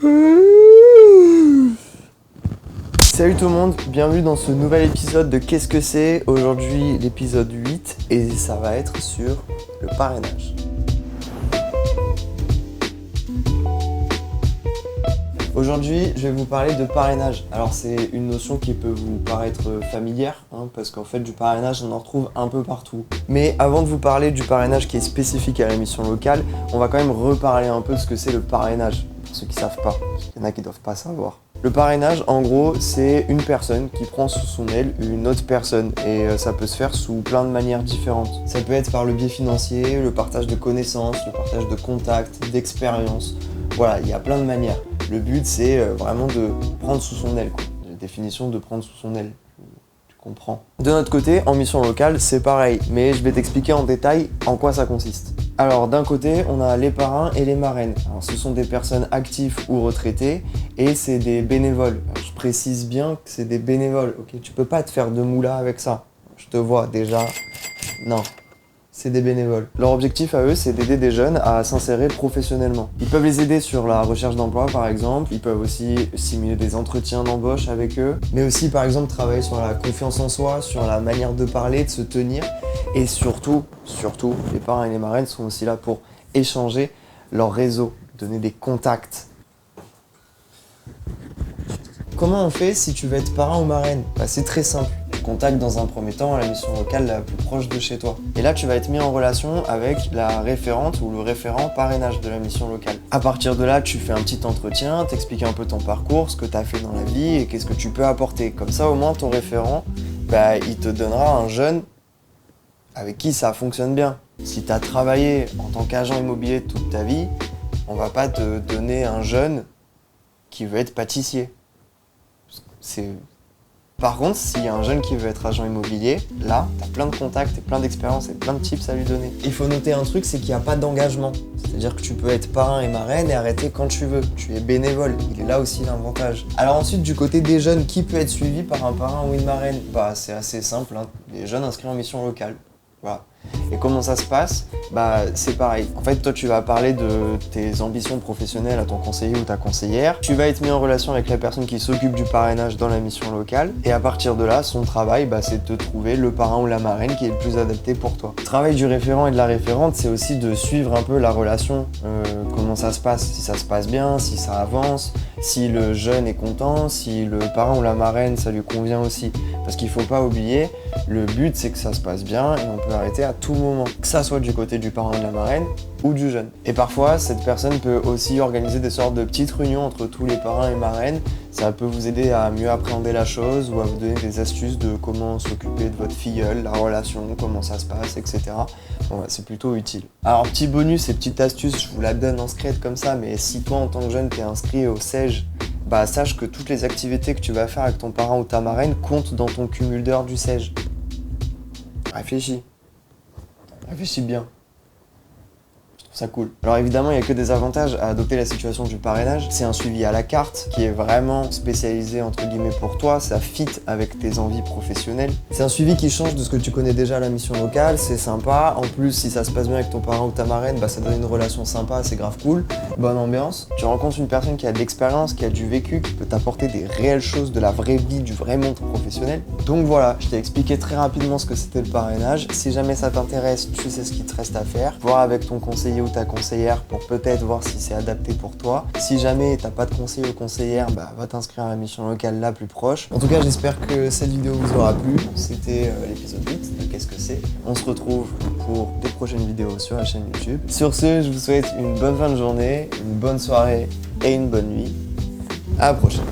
Salut tout le monde, bienvenue dans ce nouvel épisode de Qu'est-ce que c'est? Aujourd'hui l'épisode 8 et ça va être sur le parrainage. Aujourd'hui je vais vous parler de parrainage. Alors c'est une notion qui peut vous paraître familière parce qu'en fait du parrainage on en retrouve un peu partout. Mais avant de vous parler du parrainage qui est spécifique à la mission locale, on va quand même reparler un peu de ce que c'est le parrainage. Pour ceux qui savent pas, il y en a qui doivent pas savoir. Le parrainage, en gros, c'est une personne qui prend sous son aile une autre personne et ça peut se faire sous plein de manières différentes. Ça peut être par le biais financier, le partage de connaissances, le partage de contacts, d'expériences. Voilà, il y a plein de manières. Le but, c'est vraiment de prendre sous son aile, quoi. La définition de prendre sous son aile. Tu comprends. De notre côté, en mission locale, c'est pareil, mais je vais t'expliquer en détail en quoi ça consiste. Alors d'un côté, on a les parrains et les marraines. Alors, ce sont des personnes actives ou retraitées et c'est des bénévoles. Alors, je précise bien que c'est des bénévoles, ok? Tu peux pas te faire de moula avec ça. Je te vois déjà. Non, c'est des bénévoles. Leur objectif à eux, c'est d'aider des jeunes à s'insérer professionnellement. Ils peuvent les aider sur la recherche d'emploi par exemple. Ils peuvent aussi simuler des entretiens d'embauche avec eux. Mais aussi par exemple travailler sur la confiance en soi, sur la manière de parler, de se tenir. Et surtout, les parrains et les marraines sont aussi là pour échanger leur réseau, donner des contacts. Comment on fait si tu veux être parrain ou marraine? C'est très simple. Tu contactes dans un premier temps la mission locale la plus proche de chez toi. Et là, tu vas être mis en relation avec la référente ou le référent parrainage de la mission locale. À partir de là, tu fais un petit entretien, t'expliques un peu ton parcours, ce que tu as fait dans la vie et qu'est-ce que tu peux apporter. Comme ça, au moins, ton référent, il te donnera un jeune avec qui ça fonctionne bien. Si tu as travaillé en tant qu'agent immobilier toute ta vie, on va pas te donner un jeune qui veut être pâtissier. Par contre, s'il y a un jeune qui veut être agent immobilier, là, tu as plein de contacts et plein d'expériences et plein de tips à lui donner. Il faut noter un truc, c'est qu'il n'y a pas d'engagement. C'est-à-dire que tu peux être parrain et marraine et arrêter quand tu veux. Tu es bénévole, il est là aussi l'avantage. Alors ensuite, du côté des jeunes, qui peut être suivi par un parrain ou une marraine? C'est assez simple, les jeunes inscrits en mission locale. Voilà. Et comment ça se passe? C'est pareil. En fait, toi, tu vas parler de tes ambitions professionnelles à ton conseiller ou ta conseillère. Tu vas être mis en relation avec la personne qui s'occupe du parrainage dans la mission locale. Et à partir de là, son travail, c'est de te trouver le parrain ou la marraine qui est le plus adapté pour toi. Le travail du référent et de la référente, c'est aussi de suivre un peu la relation, comment ça se passe, si ça se passe bien, si ça avance, si le jeune est content, si le parrain ou la marraine, ça lui convient aussi. Parce qu'il faut pas oublier, le but, c'est que ça se passe bien et on peut arrêter à tout moment. Que ça soit du côté du parrain ou de la marraine ou du jeune. Et parfois, cette personne peut aussi organiser des sortes de petites réunions entre tous les parrains et marraines. Ça peut vous aider à mieux appréhender la chose ou à vous donner des astuces de comment s'occuper de votre filleule, la relation, comment ça se passe, etc. C'est plutôt utile. Alors, petit bonus et petite astuce, je vous la donne en secret comme ça, mais si toi, en tant que jeune, t'es inscrit au CEJ, sache que toutes les activités que tu vas faire avec ton parrain ou ta marraine comptent dans ton cumul d'heures du CEJ. Réfléchis bien. Je trouve ça cool. Alors évidemment, il n'y a que des avantages à adopter la situation du parrainage. C'est un suivi à la carte qui est vraiment spécialisé entre guillemets pour toi. Ça fit avec tes envies professionnelles. C'est un suivi qui change de ce que tu connais déjà à la mission locale. C'est sympa. En plus, si ça se passe bien avec ton parrain ou ta marraine, ça donne une relation sympa. C'est grave cool. Bonne ambiance. Tu rencontres une personne qui a de l'expérience, qui a du vécu, qui peut t'apporter des réelles choses de la vraie vie, du vrai monde professionnel. Donc voilà, je t'ai expliqué très rapidement ce que c'était le parrainage. Si jamais ça t'intéresse, tu sais ce qu'il te reste à faire. Voir avec ton conseiller ou ta conseillère pour peut-être voir si c'est adapté pour toi. Si jamais t'as pas de conseiller ou conseillère, va t'inscrire à la mission locale la plus proche. En tout cas, j'espère que cette vidéo vous aura plu. C'était l'épisode 8 de Qu'est-ce que c'est? On se retrouve pour des prochaines vidéos sur la chaîne YouTube. Sur ce, je vous souhaite une bonne fin de journée, une bonne soirée et une bonne nuit. À la prochaine.